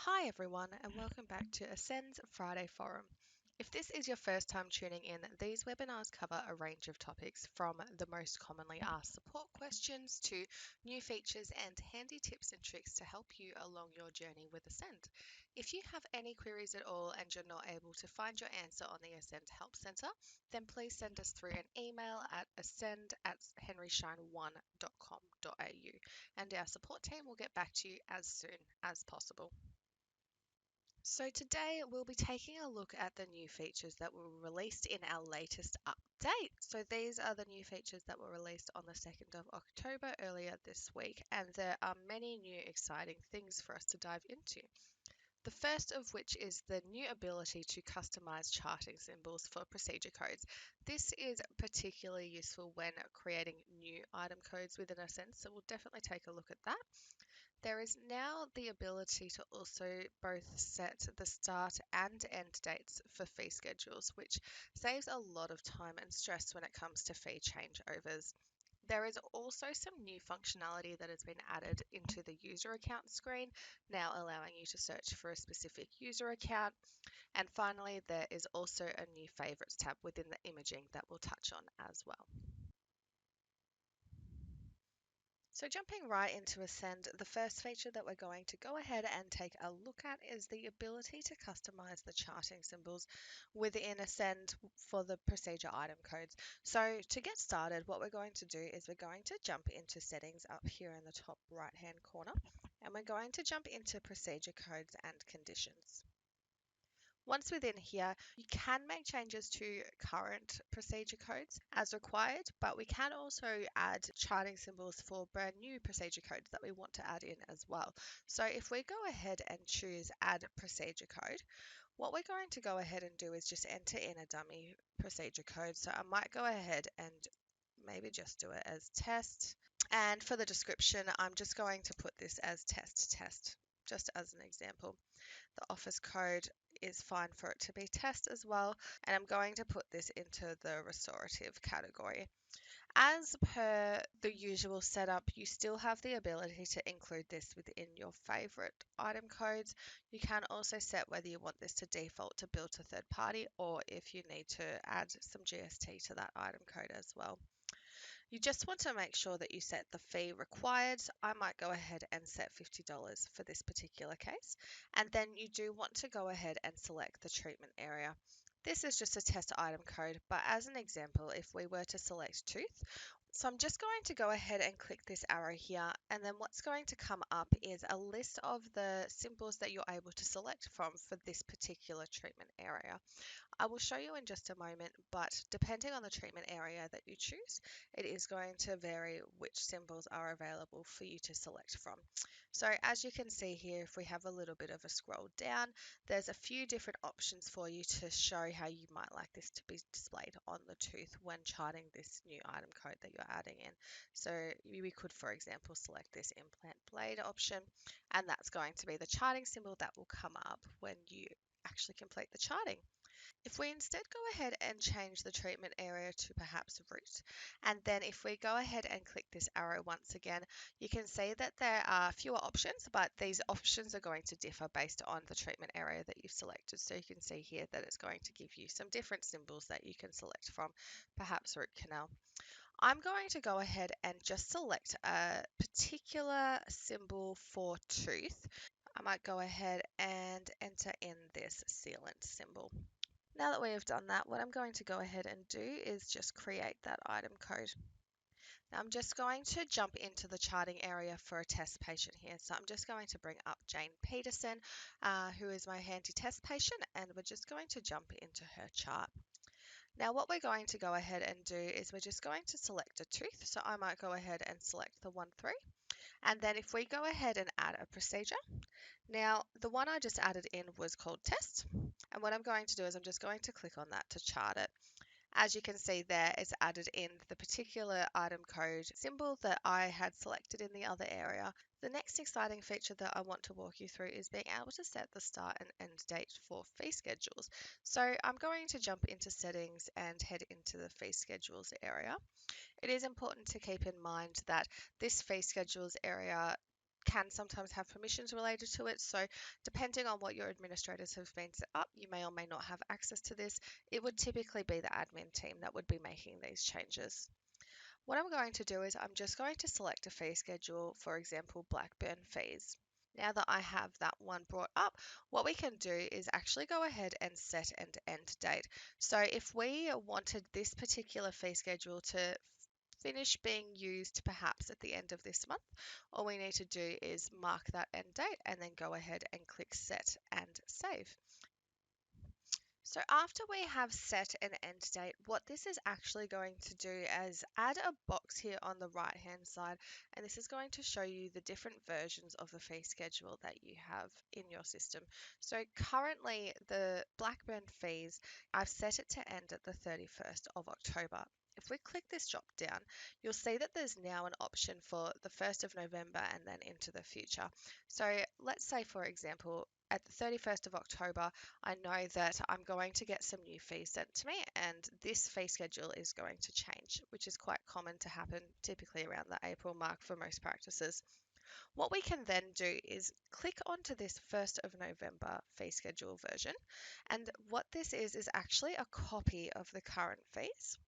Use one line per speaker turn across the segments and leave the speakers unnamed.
Hi everyone, and welcome back to Ascend's Friday Forum. If this is your first time tuning in, these webinars cover a range of topics from the most commonly asked support questions to new features and handy tips and tricks to help you along your journey with Ascend. If you have any queries at all and you're not able to find your answer on the Ascend Help Centre, then please send us through an email at ascend@henryschein1.com.au and our support team will get back to you as soon as possible. So today we'll be taking a look at the new features that were released in our latest update. So these are the new features that were released on the 2nd of October earlier this week, and there are many new exciting things for us to dive into. The first of which is the new ability to customize charting symbols for procedure codes. This is particularly useful when creating new item codes within Ascend, so we'll definitely take a look at that. There is now the ability to also both set the start and end dates for fee schedules, which saves a lot of time and stress when it comes to fee changeovers. There is also some new functionality that has been added into the user account screen, now allowing you to search for a specific user account. And finally, there is also a new favorites tab within the imaging that we'll touch on as well. So jumping right into Ascend, the first feature that we're going to go ahead and take a look at is the ability to customize the charting symbols within Ascend for the procedure item codes. So to get started, what we're going to do is we're going to jump into settings up here in the top right hand corner, and we're going to jump into procedure codes and conditions. Once within here, you can make changes to current procedure codes as required, but we can also add charting symbols for brand new procedure codes that we want to add in as well. So if we go ahead and choose add procedure code, what we're going to go ahead and do is just enter in a dummy procedure code. So I might go ahead and maybe just do it as test. And for the description, I'm just going to put this as test, just as an example. The office code is fine for it to be test as well, and I'm going to put this into the restorative category. As per the usual setup, you still have the ability to include this within your favorite item codes. You can also set whether you want this to default to build to third party or if you need to add some GST to that item code as well. You just want to make sure that you set the fee required. I might go ahead and set $50 for this particular case. And then you do want to go ahead and select the treatment area. This is just a test item code, but as an example, if we were to select tooth, so I'm just going to go ahead and click this arrow here, and then what's going to come up is a list of the symbols that you're able to select from for this particular treatment area. I will show you in just a moment, but depending on the treatment area that you choose, it is going to vary which symbols are available for you to select from. So as you can see here, if we have a little bit of a scroll down, there's a few different options for you to show how you might like this to be displayed on the tooth when charting this new item code that you're adding in. So we could, for example, select this implant blade option, and that's going to be the charting symbol that will come up when you actually complete the charting. If we instead go ahead and change the treatment area to perhaps root, and then if we go ahead and click this arrow once again, you can see that there are fewer options, but these options are going to differ based on the treatment area that you've selected. So you can see here that it's going to give you some different symbols that you can select from, perhaps root canal. I'm going to go ahead and just select a particular symbol for tooth. I might go ahead and enter in this sealant symbol. Now that we have done that, what I'm going to go ahead and do is just create that item code. Now I'm just going to jump into the charting area for a test patient here. So I'm just going to bring up Jane Peterson, who is my handy test patient, and we're just going to jump into her chart. Now what we're going to go ahead and do is we're just going to select a tooth. So I might go ahead and select the 1-3. And then if we go ahead and add a procedure, now the one I just added in was called test. And what I'm going to do is I'm just going to click on that to chart it. As you can see there, it's added in the particular item code symbol that I had selected in the other area. The next exciting feature that I want to walk you through is being able to set the start and end date for fee schedules. So I'm going to jump into settings and head into the fee schedules area. It is important to keep in mind that this fee schedules area can sometimes have permissions related to it. So depending on what your administrators have been set up, you may or may not have access to this. It would typically be the admin team that would be making these changes. What I'm going to do is I'm just going to select a fee schedule, for example, Blackburn fees. Now that I have that one brought up, what we can do is actually go ahead and set an end date. So if we wanted this particular fee schedule to finish being used perhaps at the end of this month, all we need to do is mark that end date and then go ahead and click set and save. So after we have set an end date, what this is actually going to do is add a box here on the right hand side, and this is going to show you the different versions of the fee schedule that you have in your system. So currently the Blackburn fees, I've set it to end at the 31st of October. If we click this drop down, you'll see that there's now an option for the 1st of November and then into the future. So let's say, for example, at the 31st of October, I know that I'm going to get some new fees sent to me, and this fee schedule is going to change, which is quite common to happen typically around the April mark for most practices. What we can then do is click onto this 1st of November fee schedule version, and what this is actually a copy of the current fees.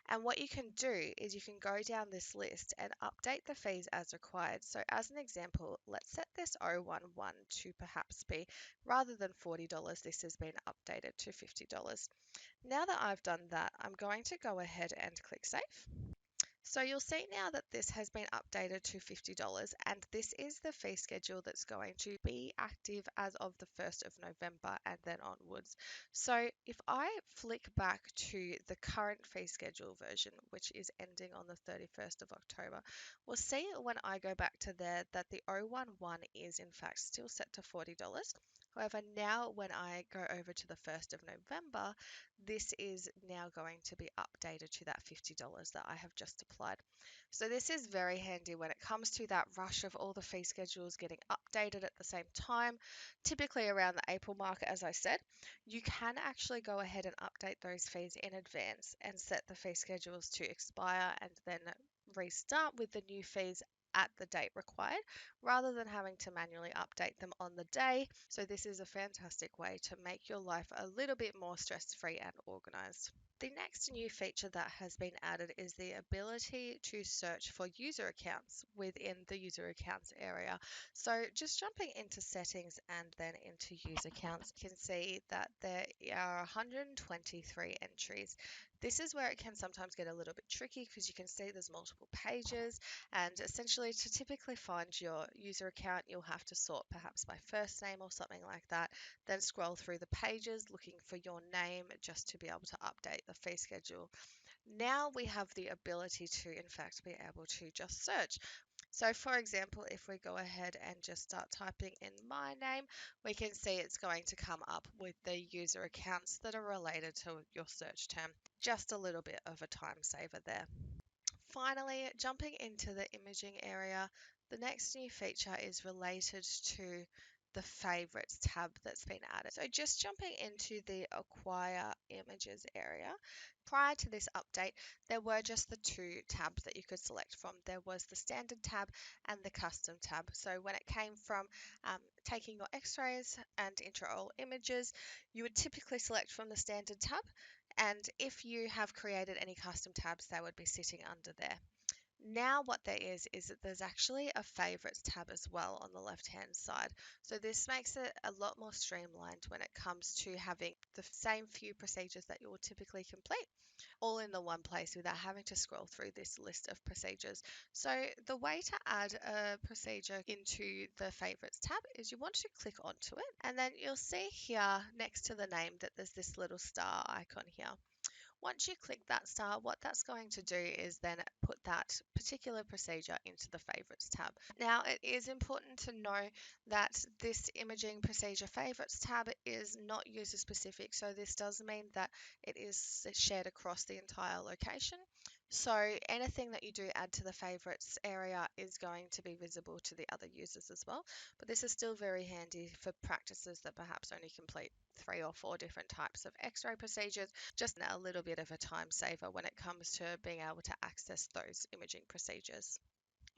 And what you can do is you can go down this list and update the fees as required. So as an example, let's set this 011 to perhaps be, rather than $40, this has been updated to $50. Now that I've done that, I'm going to go ahead and click save. So you'll see now that this has been updated to $50, and this is the fee schedule that's going to be active as of the 1st of November and then onwards. So if I flick back to the current fee schedule version, which is ending on the 31st of October, we'll see when I go back to there that the 011 is in fact still set to $40. However, now when I go over to the 1st of November, this is now going to be updated to that $50 that I have just applied. So this is very handy when it comes to that rush of all the fee schedules getting updated at the same time, typically around the April market, as I said. You can actually go ahead and update those fees in advance and set the fee schedules to expire and then restart with the new fees at the date required rather than having to manually update them on the day. So this is a fantastic way to make your life a little bit more stress-free and organized. The next new feature that has been added is the ability to search for user accounts within the user accounts area. So just jumping into settings and then into user accounts, you can see that there are 123 entries. This is where it can sometimes get a little bit tricky because you can see there's multiple pages, and essentially to typically find your user account, you'll have to sort perhaps by first name or something like that, then scroll through the pages looking for your name just to be able to update the fee schedule. Now we have the ability to, in fact, be able to just search. So for example, if we go ahead and just start typing in my name, we can see it's going to come up with the user accounts that are related to your search term. Just a little bit of a time saver there. Finally, jumping into the imaging area, the next new feature is related to the favorites tab that's been added. So just jumping into the acquire images area, prior to this update, there were just the two tabs that you could select from. There was the standard tab and the custom tab. So when it came from taking your x-rays and intraoral images, you would typically select from the standard tab, and if you have created any custom tabs, they would be sitting under there. Now what there is that there's actually a favorites tab as well on the left hand side. So this makes it a lot more streamlined when it comes to having the same few procedures that you will typically complete all in the one place without having to scroll through this list of procedures. So the way to add a procedure into the favorites tab is you want to click onto it, and then you'll see here next to the name that there's this little star icon here. Once you click that star, what that's going to do is then put that particular procedure into the favorites tab. Now, it is important to know that this imaging procedure favorites tab is not user specific. So this does mean that it is shared across the entire location. So anything that you do add to the favorites area is going to be visible to the other users as well. But this is still very handy for practices that perhaps only complete 3 or 4 different types of x-ray procedures, just a little bit of a time saver when it comes to being able to access those imaging procedures.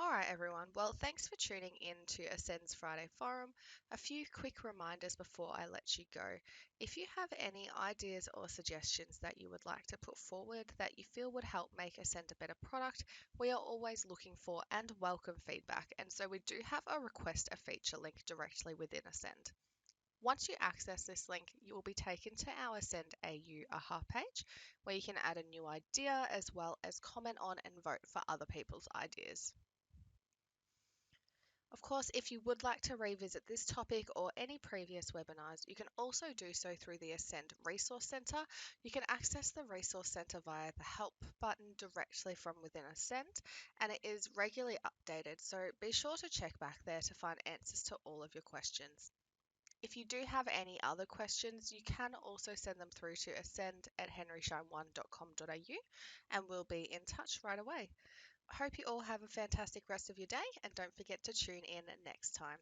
All right, everyone. Well, thanks for tuning in to Ascend's Friday Forum. A few quick reminders before I let you go. If you have any ideas or suggestions that you would like to put forward that you feel would help make Ascend a better product, we are always looking for and welcome feedback. And so we do have a request a feature link directly within Ascend. Once you access this link, you will be taken to our Ascend AU AHA page where you can add a new idea as well as comment on and vote for other people's ideas. Of course, if you would like to revisit this topic or any previous webinars, you can also do so through the Ascend Resource Centre. You can access the Resource Centre via the Help button directly from within Ascend, and it is regularly updated, so be sure to check back there to find answers to all of your questions. If you do have any other questions, you can also send them through to ascend@henryschein1.com.au and we'll be in touch right away. I hope you all have a fantastic rest of your day and don't forget to tune in next time.